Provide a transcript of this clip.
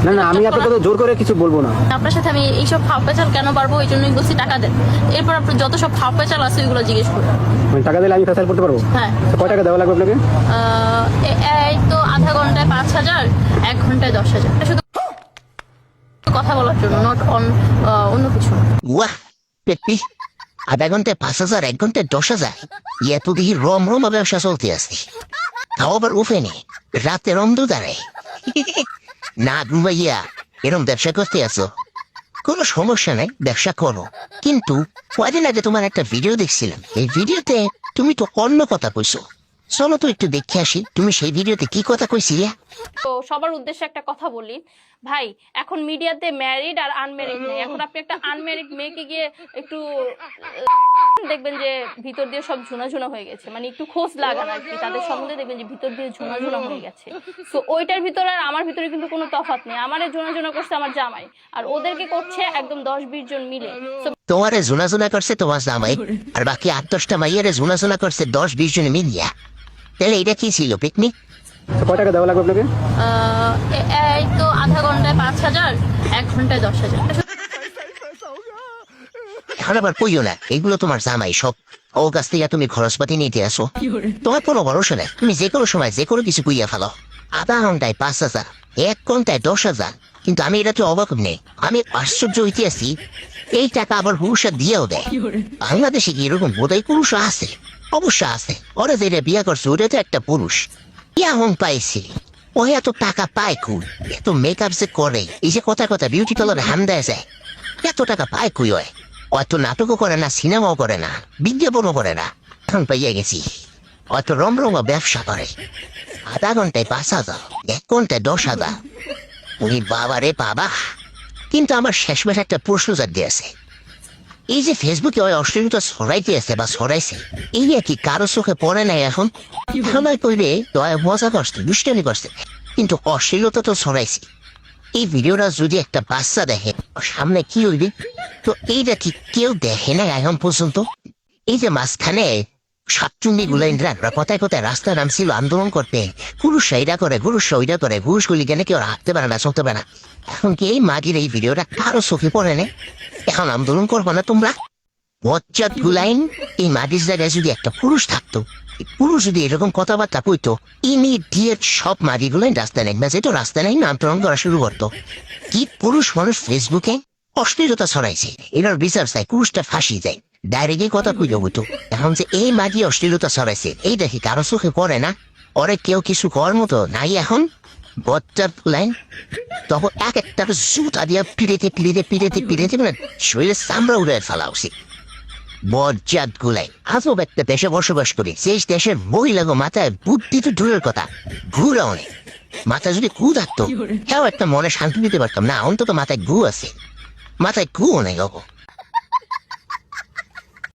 না না আমি আপনাকে তো জোর করে কিছু বলবো না। আপনার সাথে আমি এইসব ফাও পেঁচাল কেন পারবো, এই জন্যই বলছি টাকা দেন। এরপর আপনার যত সব ফাও পেঁচাল আছে ওইগুলো জিজ্ঞেস করুন। মানে টাকা দিলে আমি ফেসাল করতে পারবো? হ্যাঁ। তো কয় টাকা দেওয়া লাগবে আপনাকে? এই তো আধা ঘন্টায় 5,000, 1 ঘন্টায় 10,000। এটা শুধু কথা বলার জন্য, নট অন্য কিছু না। ওয়াহ পেটপি, আধা ঘন্টায় 5,000, 1 ঘন্টায় 10,000, ইয়ে তো দেখি রম রম ব্যবসা চলতে আছে। তাও আবার উফে নেই, রাতের অন্ধকারে না ঘুমাইয়া এরম ব্যবসা করতে আছো। কোনো সমস্যা নাই, ব্যবসা করো। কিন্তু কয়দিন আগে তোমার একটা ভিডিও দেখছিলাম, এই ভিডিওতে তুমি তো অন্য কথা কইছো। চলো তো একটু দেখে আসি তুমি সেই ভিডিওতে কি কথা কইছিলে। তো সবার উদ্দেশ্যে একটা কথা বলি ভাই, এখন মিডিয়াতে ম্যারিড আর আনম্যারিড নেই। এখন আপনি একটা আনম্যারিড মেয়েকে গিয়ে একটু দেখবেন যে ভিতর দিয়ে সব ঝুনা হয়ে গেছে, মানে একটু খোঁজ লাগান আর কি তাদের সম্বন্ধে, দেখবেন যে ভিতর দিয়ে ঝুনা হয়ে গেছে। তো ওইটার ভিতরে আর আমার ভিতরে কিন্তু কোনো তফাৎ নেই। আমারে ঝুনা করছে আমার জামাই, আর ওদেরকে করছে একদম 10-20 জন মিলে। তোমারে জুনা করছে তোমার জামাই, আর বাকি 8-10টা মাইয়ারে জুনা করছে 10-20 জন মিলিয়া। তাহলে এটা কি ছিল পিকনিক? তো কয় টাকা দেওয়া লাগবে আপনাকে? এই তো আধা ঘন্টায় 5,000, 1 ঘন্টায় 10,000। এখন আবার কইও না এগুলো তোমার জামাই সব, ওর কাছ থেকে তুমি খরচপাতি নিতে আসো। তোমার কোনো ভরসা নেই, তুমি যে কোনো সময় যে কোনো কিছু কুইয়া ফেলো। আধা ঘন্টায় 5,000, 1 ঘন্টায় 10,000। কিন্তু আমি এটা তো অবাক নেই, আমি আশ্চর্য হইতে আছি এই টাকা আবার পুরুষরা দিয়েও দেয়। বাংলাদেশে কি এরকম বোধহয় পুরুষ আছে? অবশ্য আছে। ওরা যেটা বিয়ে করছে ওটা তো একটা পুরুষ। ইয়াহং পাইছি, ও এত টাকা পায় কুই, এত মেকআপ যে করে, এই যে কথা বিউটি পার্লারে হাম দেয় যায়, এত টাকা পায় কুই? হয় অত নাটকও করে না, সিনেমাও করে না, বিজ্ঞাপনও করে না। এখন পাইয়া গেছি অত রমরমা ব্যবসা করে। আধা ঘন্টায় 5,000, 1 ঘন্টায় 10,000। উনি বাবা রে বাবা। কিন্তু আমার শেষমেশ একটা প্রশ্ন জাগতে আছে, এই যে ফেসবুকে ওই অশ্লীলতা ছড়াইতে আছে বা ছড়াইছে, এই কি কারো চোখে পড়ে নাই? এখন সময় কইলে দয়া মজা করছে, দুষ্টামি করছে, কিন্তু অশ্লীলতা তো ছড়াইছে। এই ভিডিওটা যদি একটা বাচ্চা দেখে সামনে কি হইবে? তো এইটা কি কেউ দেখে না এখন পর্যন্ত? এই যে মাঝখানে সাতচুন্নি গুলাইনরা কোথায় রাস্তা নামছিল আন্দোলন করতে, পুরুষরা এটা করে, পুরুষরা ওইটা করে, পুরুষগুলি কেন কেউ হাঁটতে পারে না, চলতে পারে না। এখন কি এই মাগির এই ভিডিওটা কারো চোখে পড়ে না? এখন আন্দোলন করবো না তোমরা? বজ্জাত গুলাইন, এই মাটির জায়গায় যদি একটা পুরুষ থাকতো, পুরুষ যদি এরকম কথাবার্তা কইতো, ইমিডিয়েট সব মাটি গুলাইন রাস্তা নেই, যেত রাস্তা নেই আন্দোলন করা শুরু করতো। কি পুরুষ মানুষ ফেসবুকে অশ্লীলতা ছড়াইছে, এটার বিচার চাই, পুরুষটা ফাঁসি যায়, ডাইরেক্টই কথা কইল হইতো। এখন যে এই মাটি অশ্লীলতা ছড়াইছে এই দেখি কারো চোখে পড়ে না? ওরে কেউ কিছু করার মতো নাই এখন? বজ্জাত গুলাইন তখন এক একটা জুতা দিয়া পিড়েতে মানে শরীরের চামড়া উড়ে ফেলা উচিত। বজ্জাত গুলাই আজব একটা দেশে বসবাস করি, সেই দেশের মহিলাগো মাথায় বুদ্ধি তো দূরের কথা, ঘুরা অনেক। মাথায় যদি ঘু থাকতো তাও একটা মনে শান্তি দিতে পারতাম না, অন্তত মাথায় ঘু আছে, মাথায় ঘু নেই গো।